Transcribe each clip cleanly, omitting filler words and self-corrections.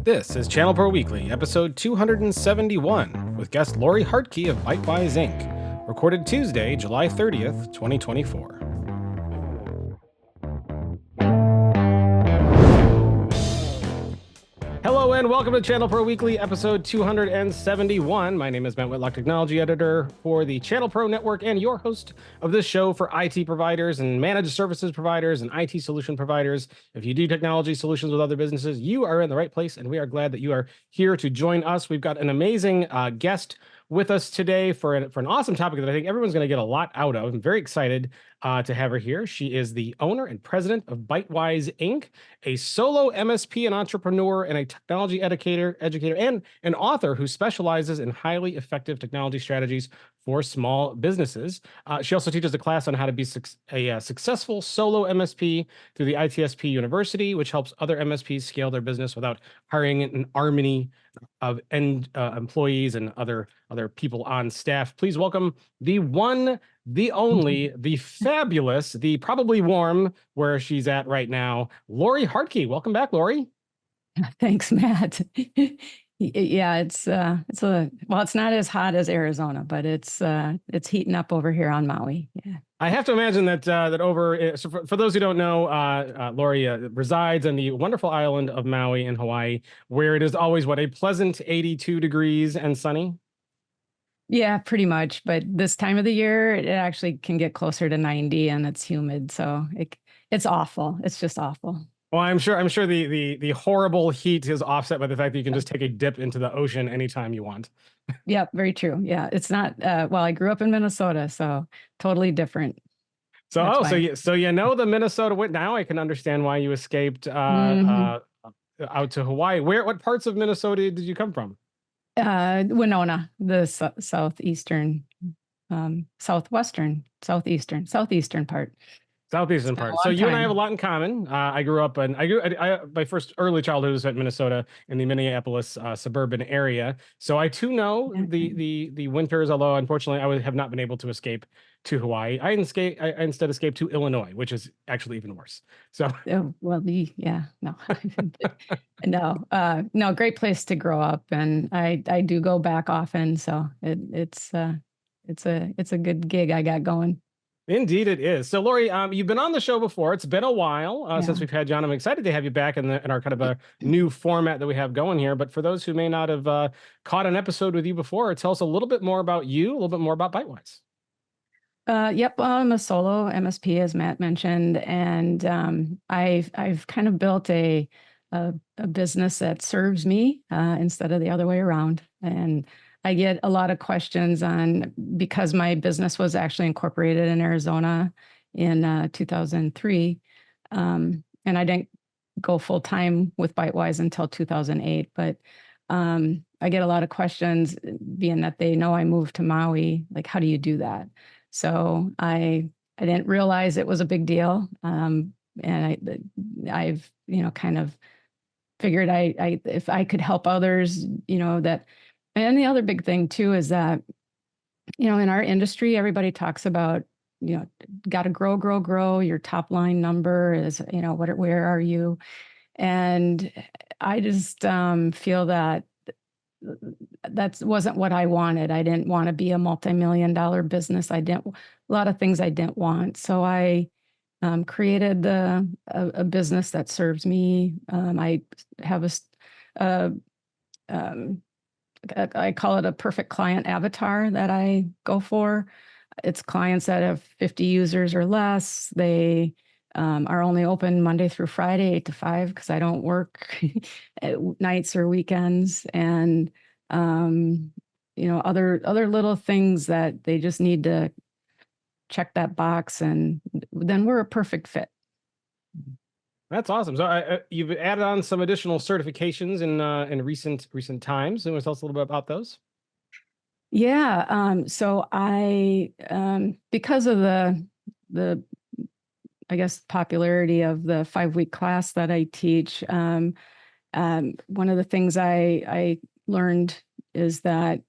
This is ChannelPro Weekly, episode 271, with guest Lori Hardtke of Bitewise Inc., recorded Tuesday, July 30th, 2024. Hello and welcome to ChannelPro Weekly, episode 271. My name is Matt Whitlock, technology editor for the ChannelPro Network and your host of this show for IT providers and managed services providers and IT solution providers. If you do technology solutions with other businesses, you are in the right place, and we are glad that you are here to join us. We've got an amazing guest with us today for an awesome topic that I think everyone's going to get a lot out of. I'm very excited to have her here. She is the owner and president of Bitewise Inc., a solo MSP, an entrepreneur, and a technology educator, and an author who specializes in highly effective technology strategies for small businesses. She also teaches a class on how to be a successful solo MSP through the ITSP University, which helps other MSPs scale their business without hiring an army of employees and other people on staff. Please welcome the one, the only, the fabulous, the probably warm, where she's at right now, Lori Hardtke. Welcome back, Lori. Thanks, Matt. Yeah, it's not as hot as Arizona, but it's heating up over here on Maui. Yeah. I have to imagine that over. So for those who don't know, Lori resides on the wonderful island of Maui in Hawaii, where it is always a pleasant 82 degrees and sunny. Yeah, pretty much. But this time of the year, it actually can get closer to 90, and it's humid, so it's awful. It's just awful. Well, I'm sure the horrible heat is offset by the fact that you can just take a dip into the ocean anytime you want. Yeah, very true. Yeah, it's not. Well, I grew up in Minnesota, so totally different. So you know the Minnesota wind. Now I can understand why you escaped out to Hawaii. What parts of Minnesota did you come from? Winona, the southeastern part. Southeastern part. So you and I have a lot in common. I grew up and my first early childhood was at Minnesota in the Minneapolis suburban area. So I too know the winters, although unfortunately I have not been able to escape to Hawaii. I instead escaped to Illinois, which is actually even worse. So no, great place to grow up, and I do go back often. So it's a good gig I got going. Indeed, it is. So, Lori, you've been on the show before. It's been a while since we've had you on. I'm excited to have you back in our kind of a new format that we have going here. But for those who may not have caught an episode with you before, tell us a little bit more about you, a little bit more about Bitewise. Yep, I'm a solo MSP, as Matt mentioned, and I've kind of built a business that serves me instead of the other way around. And I get a lot of questions because my business was actually incorporated in Arizona in 2003. And I didn't go full time with Bitewise until 2008. But I get a lot of questions, being that they know I moved to Maui, like, how do you do that? So I didn't realize it was a big deal. And I've kind of figured if I could help others, that. And the other big thing too is that, in our industry, everybody talks about, got to grow. Your top line number is, where are you? And I just feel that wasn't what I wanted. I didn't want to be a multi-million-dollar business. A lot of things I didn't want. So I created a business that serves me. I have I call it a perfect client avatar that I go for. It's clients that have 50 users or less. They are only open Monday through Friday, 8 to 5, because I don't work at nights or weekends. And, other little things that they just need to check that box, and then we're a perfect fit. That's awesome. So you've added on some additional certifications in recent times. Can you tell us a little bit about those? Yeah. So I, because of the I guess popularity of the 5-week class that I teach, one of the things I learned is that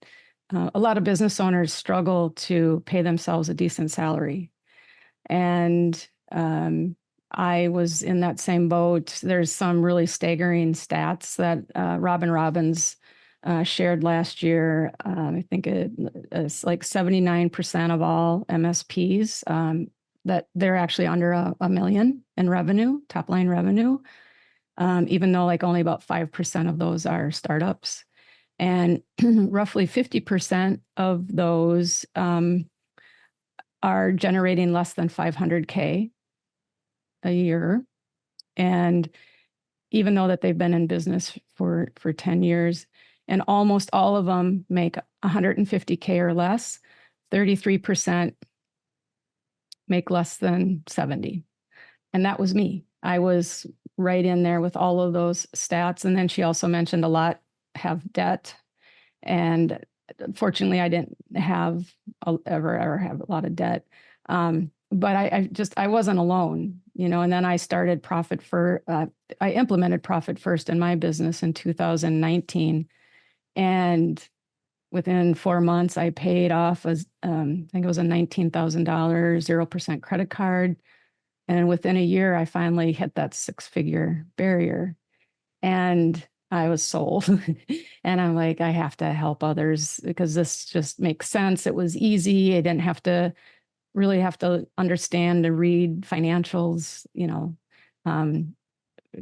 a lot of business owners struggle to pay themselves a decent salary, and I was in that same boat. There's some really staggering stats that Robin Robbins shared last year. I think it's like 79% of all MSPs that they're actually under a million in revenue, top line revenue, even though like only about 5% of those are startups. And roughly 50% of those are generating less than 500K a year. And even though that they've been in business for 10 years, and almost all of them make 150K or less, 33% make less than 70. And that was me. I was right in there with all of those stats. And then she also mentioned a lot have debt. And fortunately, I didn't have ever have a lot of debt. But I wasn't alone, and then I started I implemented Profit First in my business in 2019. And within 4 months, I paid off I think it was a $19,000 0% credit card. And within a year, I finally hit that 6-figure barrier. And I was sold. And I'm like, I have to help others because this just makes sense. It was easy. I didn't really have to understand and read financials,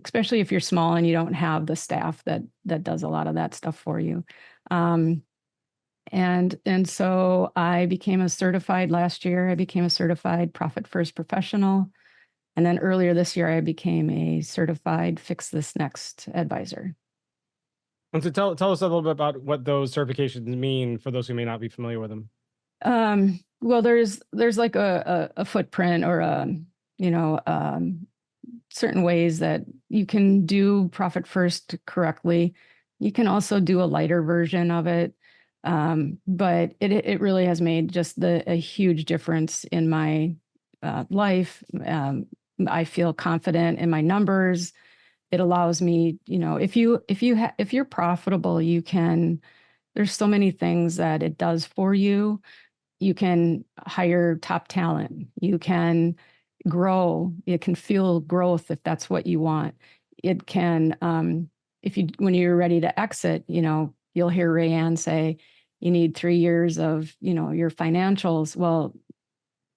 especially if you're small and you don't have the staff that does a lot of that stuff for you. And so I became a certified last year. I became a certified Profit First professional. And then earlier this year, I became a certified Fix This Next advisor. And so tell us a little bit about what those certifications mean for those who may not be familiar with them. Well, there's like a footprint or certain ways that you can do Profit First correctly. You can also do a lighter version of it. But it really has made just a huge difference in my life. I feel confident in my numbers. It allows me, if you're profitable, there's so many things that it does for you. You can hire top talent. You can grow. You can feel growth if that's what you want. It can, when you're ready to exit, you'll hear Rayanne say, you need 3 years of, your financials. Well,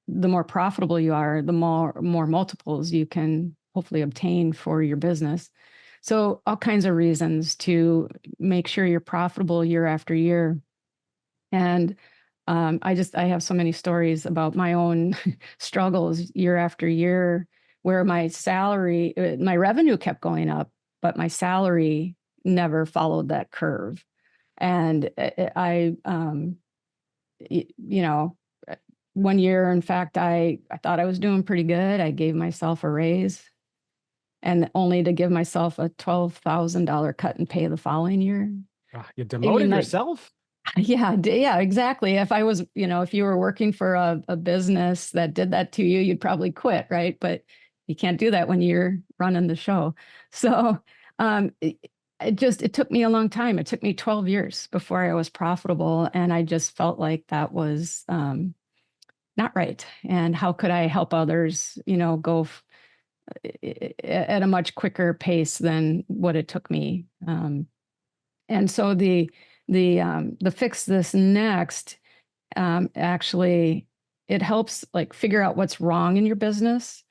the more profitable you are, the more multiples you can hopefully obtain for your business. So all kinds of reasons to make sure you're profitable year after year. And I have so many stories about my own struggles year after year, where my revenue kept going up, but my salary never followed that curve. And one year, in fact, I thought I was doing pretty good. I gave myself a raise, and only to give myself a $12,000 cut in pay the following year. You demoted yourself? Yeah, exactly. If I was, if you were working for a business that did that to you, you'd probably quit, right? But you can't do that when you're running the show. So it took me a long time. It took me 12 years before I was profitable. And I just felt like that was not right. And how could I help others, go at a much quicker pace than what it took me? And so the Fix This Next, actually, it helps like figure out what's wrong in your business,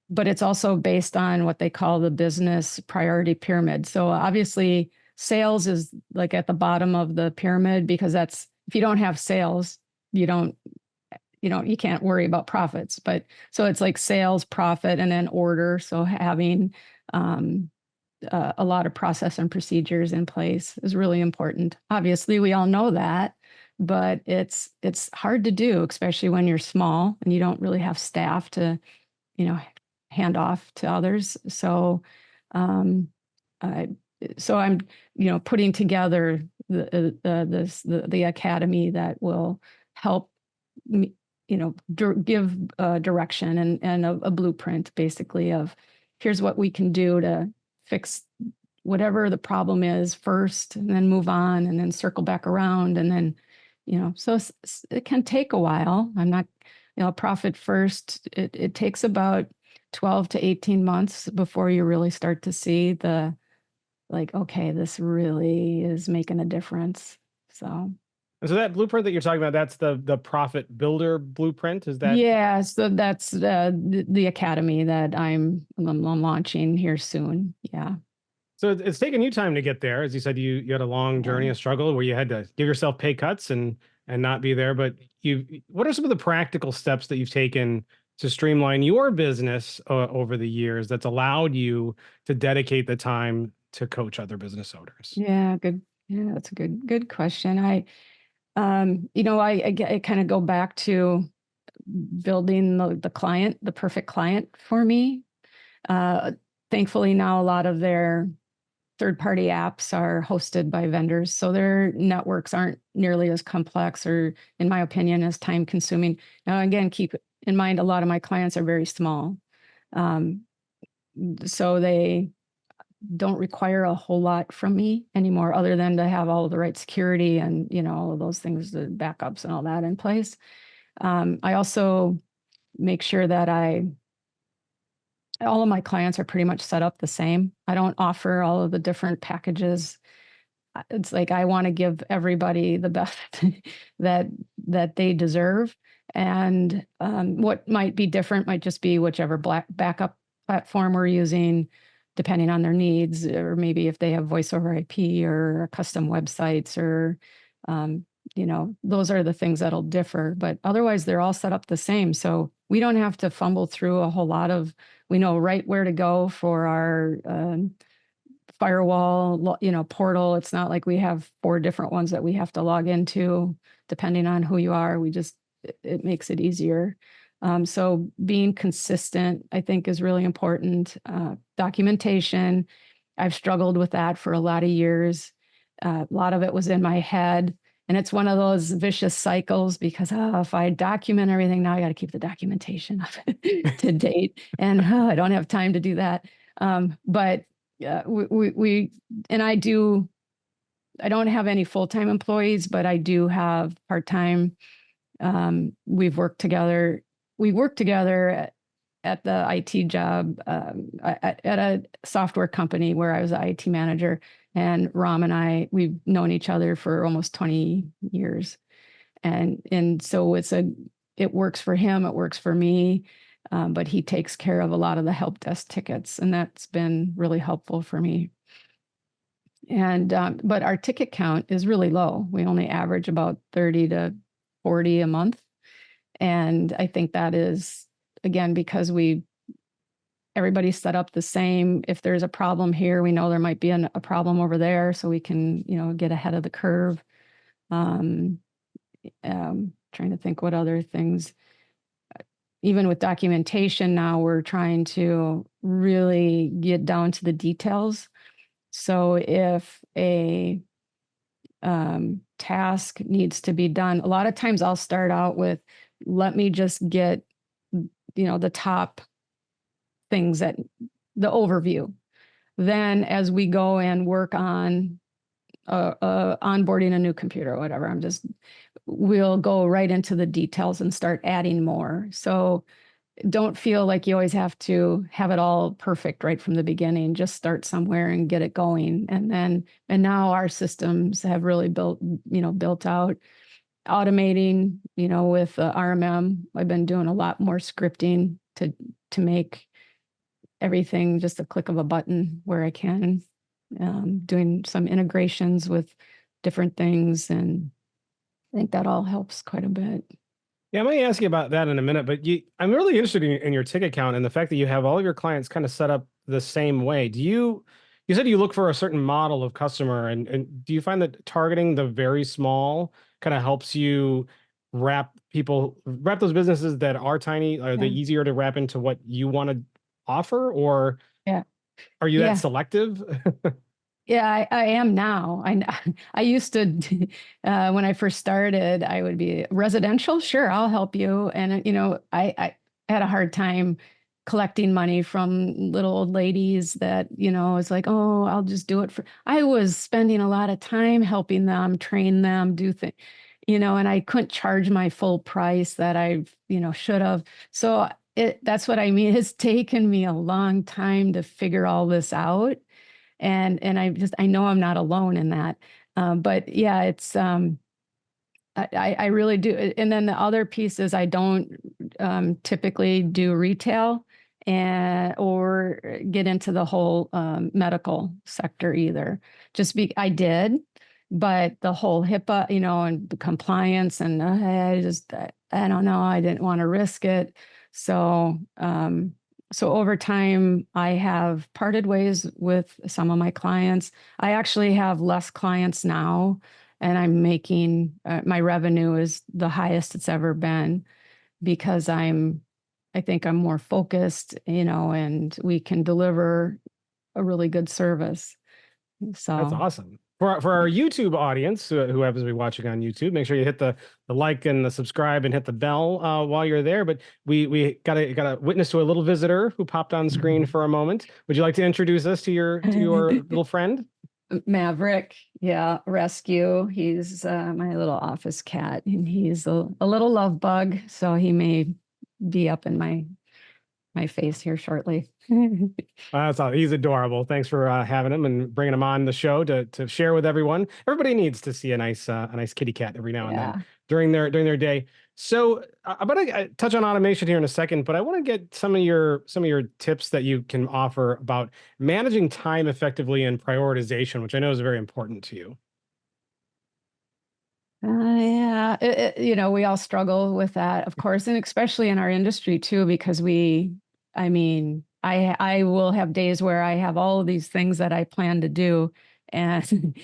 but it's also based on what they call the business priority pyramid. So obviously sales is like at the bottom of the pyramid, because if you don't have sales, you can't worry about profits. But so it's like sales, profit, and then order. So having a lot of process and procedures in place is really important. Obviously, we all know that, but it's hard to do, especially when you're small and you don't really have staff to, hand off to others. So, so I'm, putting together the academy that will help me, give direction and a blueprint, basically, of here's what we can do to fix whatever the problem is first, and then move on, and then circle back around. And then, so it can take a while. I'm not, Profit First, it takes about 12 to 18 months before you really start to see the, like, okay, this really is making a difference. So, And so that blueprint that you're talking about, that's the profit builder blueprint. Is that yeah, so that's the academy that I'm launching here soon. Yeah. so? It's taken you time to get there, as you said. You had a long Yeah. journey, a struggle where you had to give yourself pay cuts and not be there. But what are some of the practical steps that you've taken to streamline your business over the years that's allowed you to dedicate the time to coach other business owners? Yeah, good. Yeah, that's a good question. I kind of go back to building the client, the perfect client for me. Uh, Thankfully now a lot of their third-party apps are hosted by vendors, so their networks aren't nearly as complex or, in my opinion, as time-consuming. Now, again, keep in mind, a lot of my clients are very small. Um, so they don't require a whole lot from me anymore, other than to have all of the right security and, all of those things, the backups and all that in place. I also make sure that all of my clients are pretty much set up the same. I don't offer all of the different packages. It's like I want to give everybody the best that they deserve. And what might be different might just be whichever backup platform we're using, depending on their needs, or maybe if they have voice over IP or custom websites, or um, those are the things that'll differ. But otherwise, they're all set up the same. So we don't have to fumble through a whole lot of. We know right where to go for our firewall, portal. It's not like we have 4 different ones that we have to log into, depending on who you are. It makes it easier. So being consistent, I think, is really important. Documentation, I've struggled with that for a lot of years. A lot of it was in my head. And it's one of those vicious cycles because if I document everything now, I got to keep the documentation up to date. And I don't have time to do that. But we and I don't have any full-time employees, but I do have part-time. We work together at the IT job, at a software company where I was an IT manager, and Ram and we've known each other for almost 20 years. And so it works for him, it works for me. But he takes care of a lot of the help desk tickets, and that's been really helpful for me. And but our ticket count is really low. We only average about 30 to 40 a month. And I think that is, again, because everybody's set up the same. If there's a problem here, we know there might be a problem over there, so we can, get ahead of the curve. Trying to think what other things. Even with documentation now, we're trying to really get down to the details. So if a task needs to be done, a lot of times I'll start out with, let me just get, the top things, that the overview. Then as we go and work on onboarding a new computer or whatever, we'll go right into the details and start adding more. So don't feel like you always have to have it all perfect right from the beginning. Just start somewhere and get it going. And now our systems have really built out, automating, with RMM. I've been doing a lot more scripting to make everything just a click of a button where I can, doing some integrations with different things. And I think that all helps quite a bit. Yeah, I might ask you about that in a minute, but I'm really interested in your ticket count and the fact that you have all of your clients kind of set up the same way. You said you look for a certain model of customer, and do you find that targeting the very small kind of helps you wrap those businesses that are tiny? Are they easier to wrap into what you want to offer, or Yeah. are you that Yeah. selective? Yeah, I am now. I used to, when I first started, I would be residential. Sure, I'll help you. And, I had a hard time collecting money from little old ladies that, it's like, oh, I'll just do it I was spending a lot of time helping them, train them, do things, and I couldn't charge my full price that I, should have. So that's what I mean. It's taken me a long time to figure all this out. And I know I'm not alone in that. But yeah, I really do. And then the other piece is I don't typically do retail or get into the whole medical sector either. I did, but the whole HIPAA, and the compliance, and I don't know, I didn't want to risk it. So so over time, I have parted ways with some of my clients. I actually have less clients now, and I'm making my revenue is the highest it's ever been because I think I'm more focused, and we can deliver a really good service. That's So, awesome. For our YouTube audience, who happens to be watching on YouTube, make sure you hit the like and the subscribe and hit the bell while you're there. But we got a witness to a little visitor who popped on screen for a moment. Would you like to introduce us to your little friend? Maverick, yeah, rescue. He's my little office cat, and he's a little love bug, so he may be up in my face here shortly. That's all. He's adorable. Thanks for having him and bringing him on the show to share with everyone. Everybody needs to see a nice kitty cat every now and then Yeah. during their day. So I'm gonna touch on automation here in a second, but I want to get some of your tips that you can offer about managing time effectively and prioritization, which I know is very important to you. Yeah, we all struggle with that, of course, and especially in our industry too, because I mean, I will have days where I have all of these things that I plan to do, and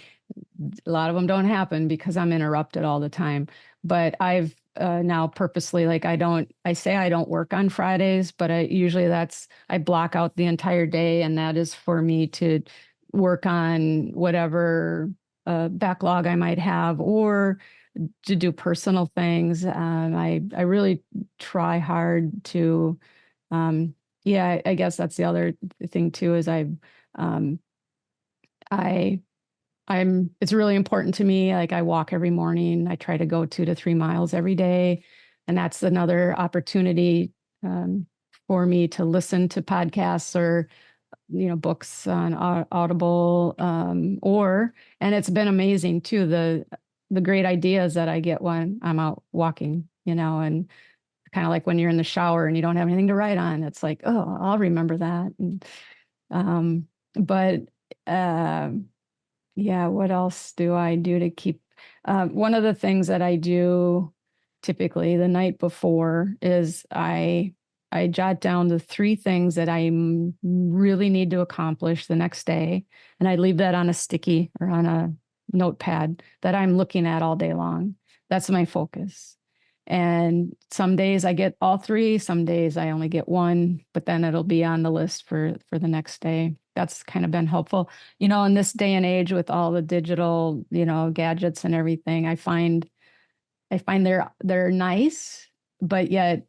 a lot of them don't happen because I'm interrupted all the time. But I've now purposely, like, I say I don't work on Fridays, but I block out the entire day, and that is for me to work on whatever backlog I might have, or to do personal things. I really try hard to, yeah, I guess that's the other thing too, is um, I, it's really important to me. Like, I walk every morning. I try to go 2 to 3 miles every day. And that's another opportunity for me to listen to podcasts or, books on Audible, and it's been amazing too, the great ideas that I get when I'm out walking, and kind of like when you're in the shower and you don't have anything to write on, it's like, oh, I'll remember that. And, but yeah, what else do I do to keep? One of the things that I do typically the night before is I jot down the 3 things that really need to accomplish the next day, and I leave that on a sticky or on a notepad that I'm looking at all day long. That's my focus. And some days I get all 3, some days I only get 1, but then it'll be on the list for the next day. That's kind of been helpful. In this day and age with all the digital, gadgets and everything, I find they're nice, but yet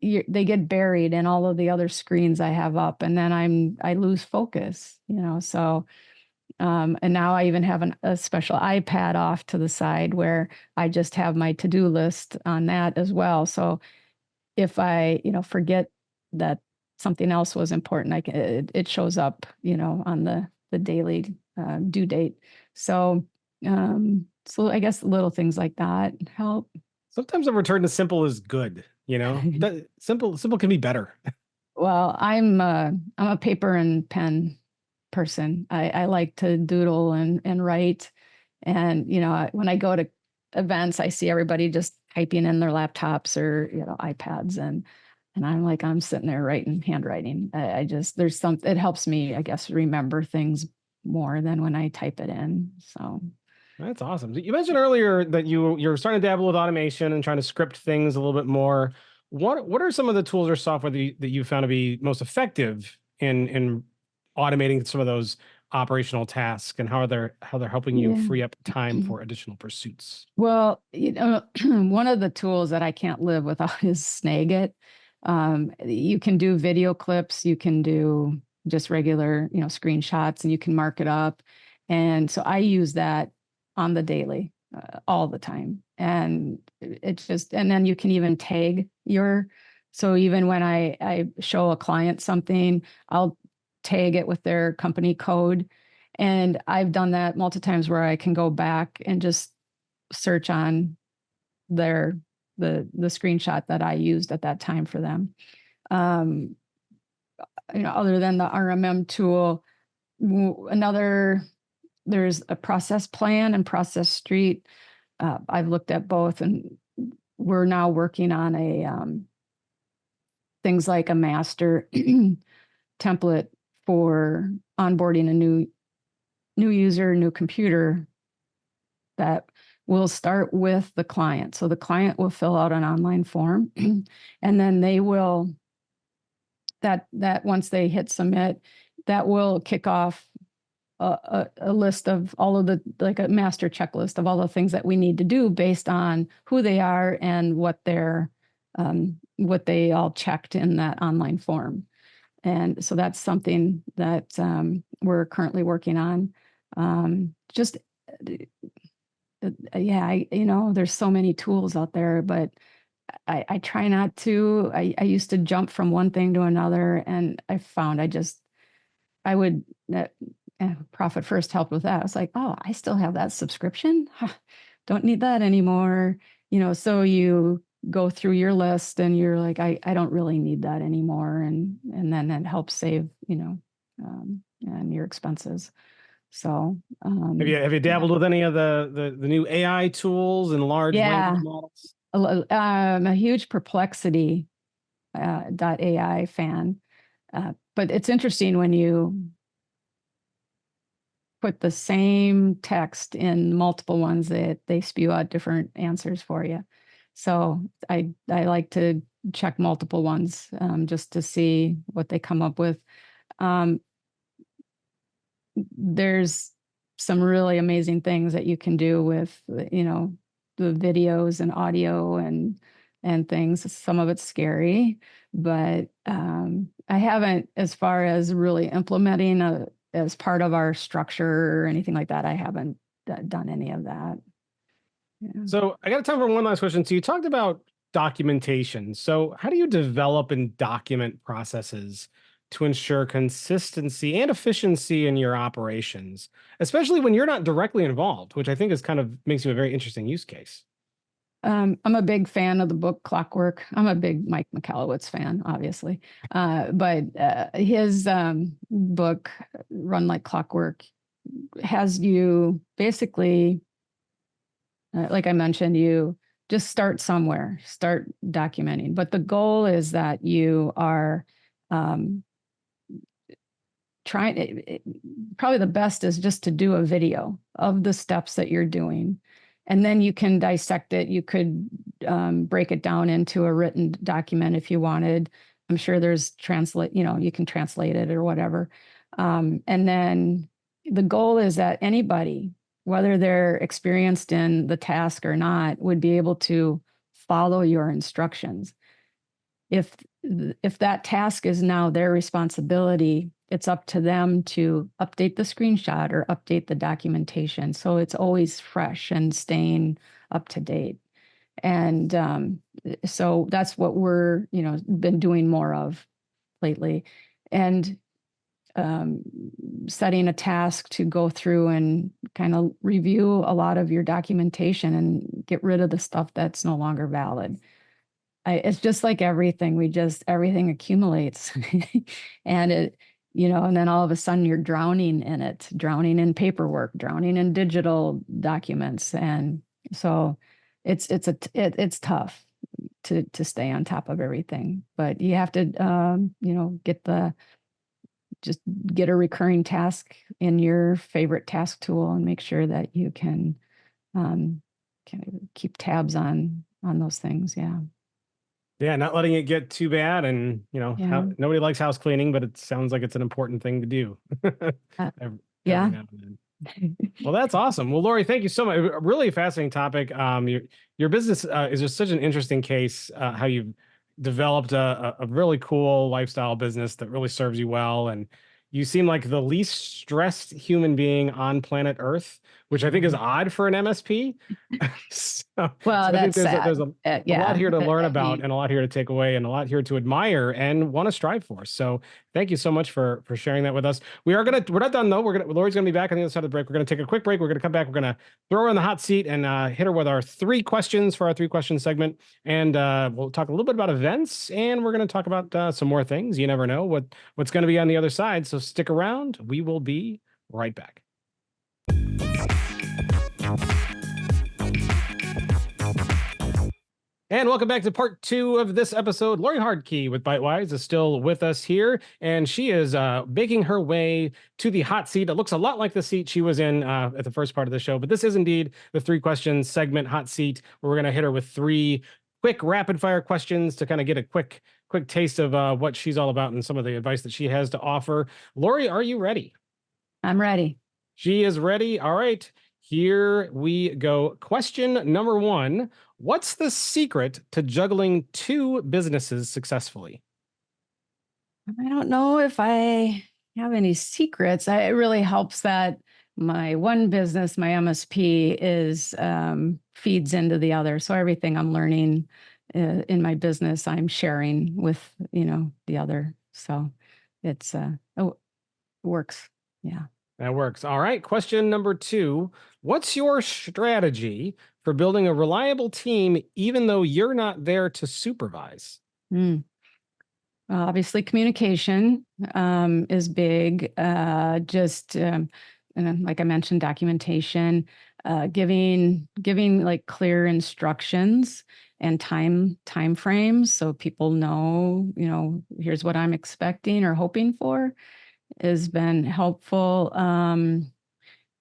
they get buried in all of the other screens I have up, and then I lose focus, so and now I even have a special iPad off to the side where I just have my to-do list on that as well. So if I, forget that something else was important, it shows up, on the daily due date. So I guess little things like that help. Sometimes a return to simple is good. Simple can be better. Well, I'm a paper and pen person. I like to doodle and write. And, when I go to events, I see everybody just typing in their laptops or, iPads. And I'm sitting there writing, handwriting. It helps me, I guess, remember things more than when I type it in. So. That's awesome. You mentioned earlier that you're starting to dabble with automation and trying to script things a little bit more. What are some of the tools or software that you found to be most effective in automating some of those operational tasks, and how they're helping you Yeah. free up time for additional pursuits? Well, one of the tools that I can't live without is Snagit. You can do video clips, you can do just regular, screenshots, and you can mark it up. And so I use that on the daily, all the time. And and then you can even tag your So even when I show a client something, I'll tag it with their company code. And I've done that multiple times where I can go back and just search on their the screenshot that I used at that time for them. Um, other than the RMM tool, there's a process plan and process street. I've looked at both, and we're now working on a things like a master template for onboarding a new user, new computer, that will start with the client. So the client will fill out an online form, and then they will that once they hit submit, that will kick off a list of all of like a master checklist of all the things that we need to do based on who they are and what they all checked in that online form. And so that's something that we're currently working on. Just yeah, there's so many tools out there, but I try not to. I used to jump from one thing to another, and I found I would Profit First helped with that. I was like, oh, I still have that subscription. Don't need that anymore. So you go through your list and you're like, I don't really need that anymore. And then it helps save, and your expenses. So, Have you dabbled with any of the new AI tools and large yeah, language models? I'm a huge Perplexity .ai fan. But it's interesting when you put the same text in multiple ones, that they spew out different answers for you. So I like to check multiple ones just to see what they come up with. There's some really amazing things that you can do with, the videos and audio and things. Some of it's scary, but I haven't, as far as really implementing as part of our structure or anything like that, I haven't done any of that. Yeah. So I got time for one last question. So you talked about documentation. So how do you develop and document processes to ensure consistency and efficiency in your operations, especially when you're not directly involved, which I think is kind of makes you a very interesting use case? I'm a big fan of the book Clockwork. I'm a big Mike Michalowicz fan, obviously. But his book, Run Like Clockwork, has you basically, like I mentioned, you just start somewhere, start documenting. But the goal is that you are probably the best is just to do a video of the steps that you're doing. And then you can dissect it. You could break it down into a written document if you wanted. I'm sure there's you can translate it or whatever. And then the goal is that anybody, whether they're experienced in the task or not, would be able to follow your instructions. If that task is now their responsibility, it's up to them to update the screenshot or update the documentation. So it's always fresh and staying up to date. And so that's what we're, been doing more of lately. And setting a task to go through and kind of review a lot of your documentation and get rid of the stuff that's no longer valid. It's just like everything. Everything accumulates and and then all of a sudden you're drowning in it, drowning in paperwork, drowning in digital documents. And so it's tough to stay on top of everything, but you have to, just get a recurring task in your favorite task tool and make sure that you can kind of keep tabs on those things. Yeah. Yeah, not letting it get too bad. And, Yeah. nobody likes house cleaning, but it sounds like it's an important thing to do. Every Yeah. now and then. Well, that's awesome. Well, Lori, thank you so much. A really fascinating topic. Your business is just such an interesting case, how you've developed a really cool lifestyle business that really serves you well. And you seem like the least stressed human being on planet Earth, which I think is odd for an MSP. so, Well, I think that's sad. there's a lot Yeah. here to learn I about, mean, and a lot here to take away, and a lot here to admire and want to strive for. So thank you so much for sharing that with us. We're not done though. Lori's gonna be back on the other side of the break. We're gonna take a quick break. We're gonna come back. We're gonna throw her in the hot seat and hit her with our 3 questions for our 3 question segment. And we'll talk a little bit about events, and we're gonna talk about some more things. You never know what's gonna be on the other side. So stick around. We will be right back. And welcome back to part 2 of this episode. Lori Hardtke with Bytewise is still with us here, and she is making her way to the hot seat. It looks a lot like the seat she was in at the first part of the show, but this is indeed the 3 questions segment hot seat, where we're going to hit her with 3 quick rapid fire questions to kind of get a quick taste of what she's all about and some of the advice that she has to offer. Lori, are you ready? I'm ready. She is ready. All right, here we go. Question number 1. What's the secret to juggling 2 businesses successfully? I don't know if I have any secrets. It really helps that my one business, my MSP, is feeds into the other. So everything I'm learning in my business, I'm sharing with the other. So it works. Yeah. That works. All right. Question number 2. What's your strategy for building a reliable team, even though you're not there to supervise? Obviously, communication is big. And then, like I mentioned, documentation, giving like clear instructions and time frames, so people know, here's what I'm expecting or hoping for, has been helpful.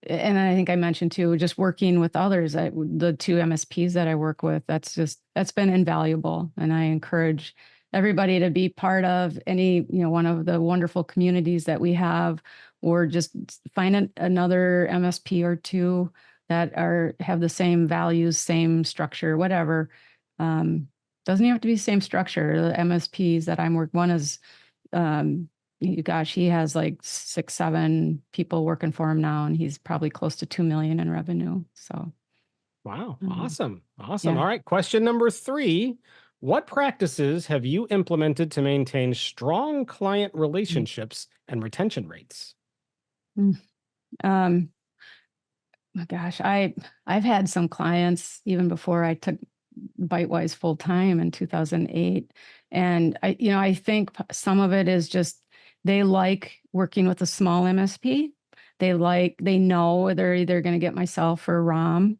And I think I mentioned too, just working with others, the 2 MSPs that I work with, that's been invaluable. And I encourage everybody to be part of any, one of the wonderful communities that we have, or just find another MSP or 2 that have the same values, same structure, whatever. Doesn't even have to be same structure. The MSPs that I'm working, one is, he has like 6, 7 people working for him now, and he's probably close to 2 million in revenue. So, Wow. Awesome. yeah. All right. Question number 3. What practices have you implemented to maintain strong client relationships and retention rates? My gosh, I've had some clients even before I took Bytewise full time in 2008, and I think some of it is just they like working with a small MSP. They know they're either going to get myself or Ram,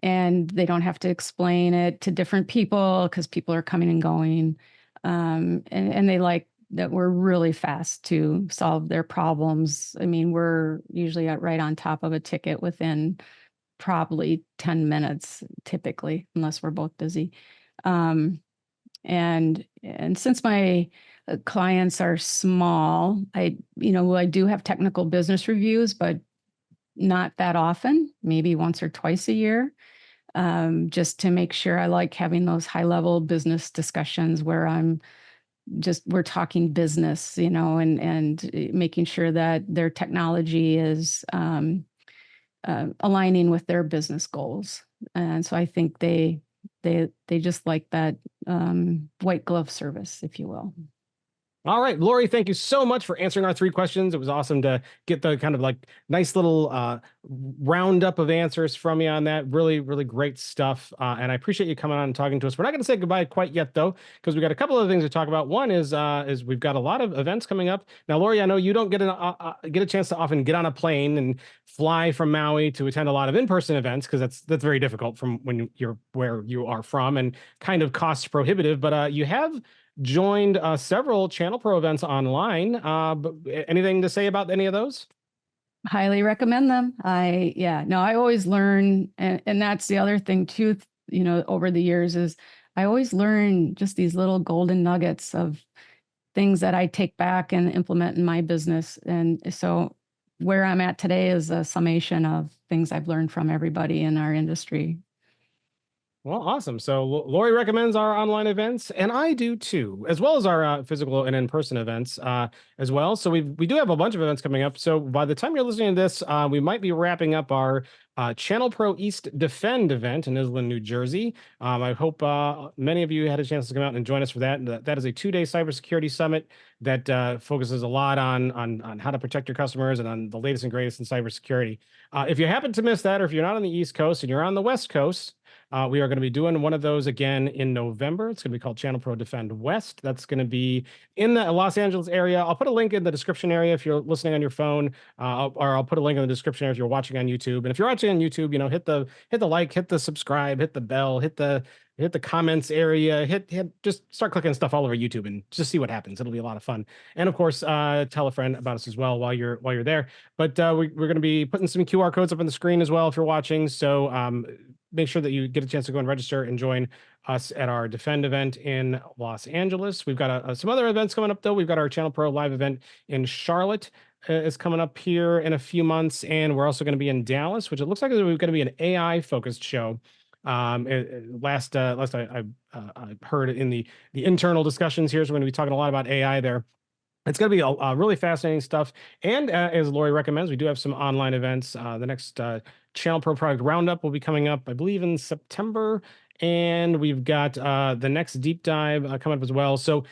and they don't have to explain it to different people because people are coming and going, and they like that we're really fast to solve their problems. I mean, we're usually right on top of a ticket within probably 10 minutes, typically, unless we're both busy. And since my clients are small, I do have technical business reviews, but not that often, maybe once or twice a year, just to make sure. I like having those high level business discussions where we're talking business, and making sure that their technology is aligning with their business goals. And so I think they just like that white glove service, if you will. All right, Lori, thank you so much for answering our 3 questions. It was awesome to get the kind of like nice little roundup of answers from you on that. Really, really great stuff. And I appreciate you coming on and talking to us. We're not going to say goodbye quite yet, though, because we got a couple of things to talk about. One is we've got a lot of events coming up. Now, Lori, I know you don't get a chance to often get on a plane and fly from Maui to attend a lot of in-person events, because that's very difficult from when you're where you are from and kind of cost prohibitive. But you have joined several ChannelPro events online. But anything to say about any of those? Highly recommend them. I always learn, and that's the other thing too, over the years, is I always learn just these little golden nuggets of things that I take back and implement in my business. And so where I'm at today is a summation of things I've learned from everybody in our industry. Well, awesome. So Lori recommends our online events, and I do too, as well as our physical and in-person events as well. So we do have a bunch of events coming up. So by the time you're listening to this, we might be wrapping up our Channel Pro East Defend event in Island, New Jersey. I hope many of you had a chance to come out and join us for that. That is a 2-day cybersecurity summit that focuses a lot on how to protect your customers and on the latest and greatest in cybersecurity. If you happen to miss that, or if you're not on the East Coast and you're on the West Coast, we are going to be doing one of those again in November. It's going to be called Channel Pro Defend West. That's going to be in the Los Angeles area. I'll put a link in the description area if you're listening on your phone, or I'll put a link in the description area if you're watching on YouTube. And if you're watching on YouTube, hit the like, hit the subscribe, hit the bell, hit the comments area, just start clicking stuff all over YouTube and just see what happens. It'll be a lot of fun. And of course, tell a friend about us as well while you're there. But we're going to be putting some QR codes up on the screen as well if you're watching. So make sure that you get a chance to go and register and join us at our Defend event in Los Angeles. We've got some other events coming up, though. We've got our Channel Pro live event in Charlotte is coming up here in a few months. And we're also going to be in Dallas, which it looks like we're going to be an AI-focused show. Last I heard in the internal discussions here, so we're going to be talking a lot about AI there. It's going to be a really fascinating stuff. And as Lori recommends, we do have some online events. The next Channel Pro Product Roundup will be coming up, I believe, in September. And we've got the next deep dive coming up as well. So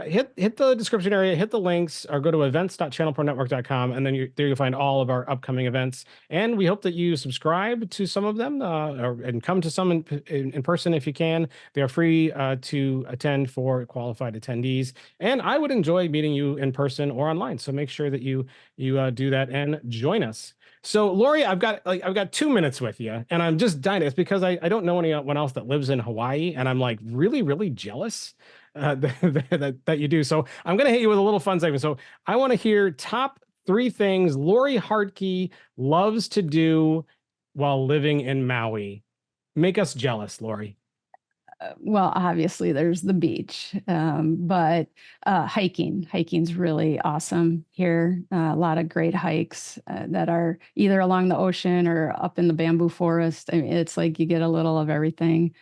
hit the description area, hit the links, or go to events.channelpronetwork.com, and then there you'll find all of our upcoming events. And we hope that you subscribe to some of them and come to some in person if you can. They are free to attend for qualified attendees. And I would enjoy meeting you in person or online. So make sure that you do that and join us. So Lori, I've got 2 minutes with you, and I'm just dying. It's because I don't know anyone else that lives in Hawaii, and I'm like really, really jealous that you do. So I'm going to hit you with a little fun segment. So I want to hear top 3 things Lori Hardtke loves to do while living in Maui. Make us jealous, Lori. Well, obviously there's the beach, but hiking's really awesome here. A lot of great hikes that are either along the ocean or up in the bamboo forest. I mean, it's like you get a little of everything.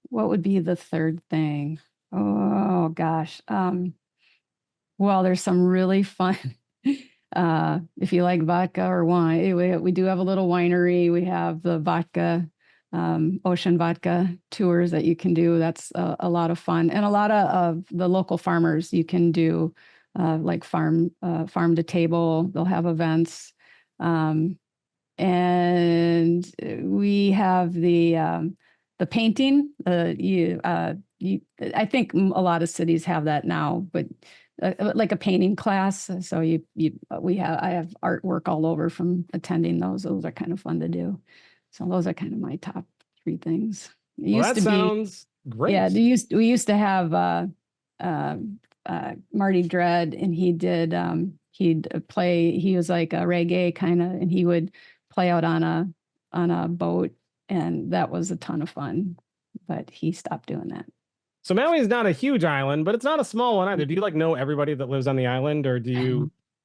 What would be the third thing? Oh gosh. Well, there's some really fun. If you like vodka or wine, we do have a little winery. We have the vodka ocean vodka tours that you can do. That's a lot of fun. And a lot of the local farmers you can do like farm to table. They'll have events. And we have the painting. I think a lot of cities have that now, but like a painting class. So I have artwork all over from attending those. Those are kind of fun to do. So those are kind of my top 3 things. Well, that sounds great. Yeah, we used to have Marty Dredd, and he'd play. He was like a reggae kind of, and he would play out on a boat, and that was a ton of fun. But he stopped doing that. So Maui is not a huge island, but it's not a small one either. Do you know everybody that lives on the island, or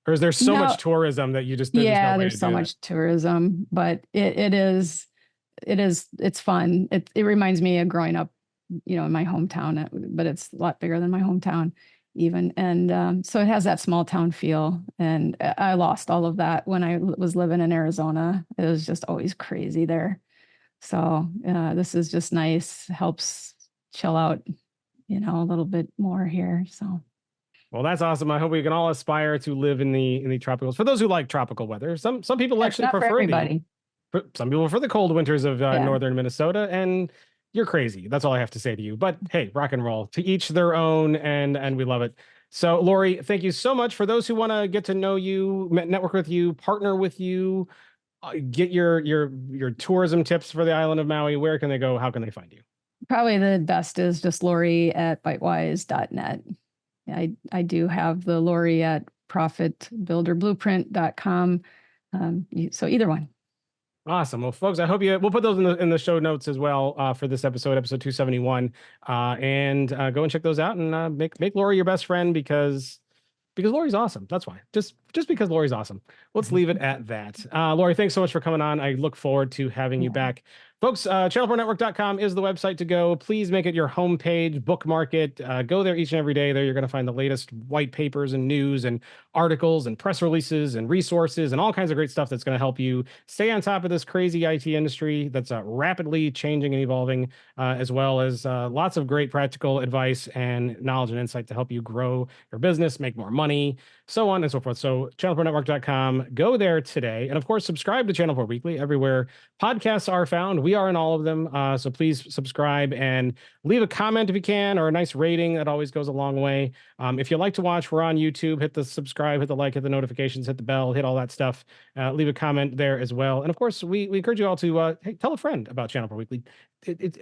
or is there so much tourism that you just there's so much tourism, but it's fun. It reminds me of growing up, in my hometown, but it's a lot bigger than my hometown even. And so it has that small town feel. And I lost all of that when I was living in Arizona. It was just always crazy there. So this is just nice, helps chill out, a little bit more here. So. Well, that's awesome. I hope we can all aspire to live in the tropicals. For those who like tropical weather, some people actually prefer some people prefer the cold winters of northern Minnesota, and you're crazy. That's all I have to say to you. But hey, rock and roll. To each their own, and we love it. So, Lori, thank you so much. For those who want to get to know you, network with you, partner with you, get your tourism tips for the island of Maui, where can they go? How can they find you? Probably the best is just Lori at bitewise.net. I do have the Lori at profitbuilderblueprint.com. So either one. Awesome. Well, folks, I hope we'll put those in the show notes as well for this episode 271. And go and check those out and make Lori your best friend because Lori's awesome. That's why. Just because Lori's awesome. Let's leave it at that. Lori, thanks so much for coming on. I look forward to having you back Folks, channelpronetwork.com is the website to go. Please make it your homepage, bookmark it. Go there each and every day. There you're going to find the latest white papers and news and articles and press releases and resources and all kinds of great stuff that's going to help you stay on top of this crazy IT industry that's rapidly changing and evolving, as well as lots of great practical advice and knowledge and insight to help you grow your business, make more money, so on and so forth. So channelpronetwork.com, go there today. And of course, subscribe to Channel 4 Weekly everywhere podcasts are found. We are in all of them. So please subscribe and leave a comment if you can, or a nice rating. That always goes a long way. If you like to watch, we're on YouTube. Hit the subscribe, hit the like, hit the notifications, hit the bell, hit all that stuff. Leave a comment there as well. And of course, we encourage you all to hey, tell a friend about Channel 4 Weekly.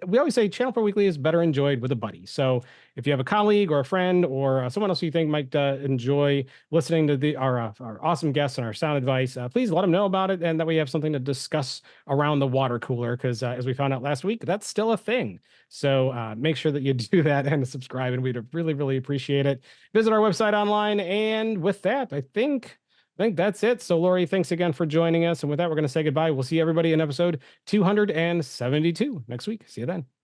We always say Channel 4 Weekly is better enjoyed with a buddy. So if you have a colleague or a friend or someone else you think might enjoy listening to our awesome guests and our sound advice, please let them know about it, and that we have something to discuss around the water cooler, because as we found out last week, that's still a thing. So make sure that you do that and subscribe, and we'd really, really appreciate it. Visit our website online. And with that, I think that's it. So Lori, thanks again for joining us. And with that, we're going to say goodbye. We'll see everybody in episode 272 next week. See you then.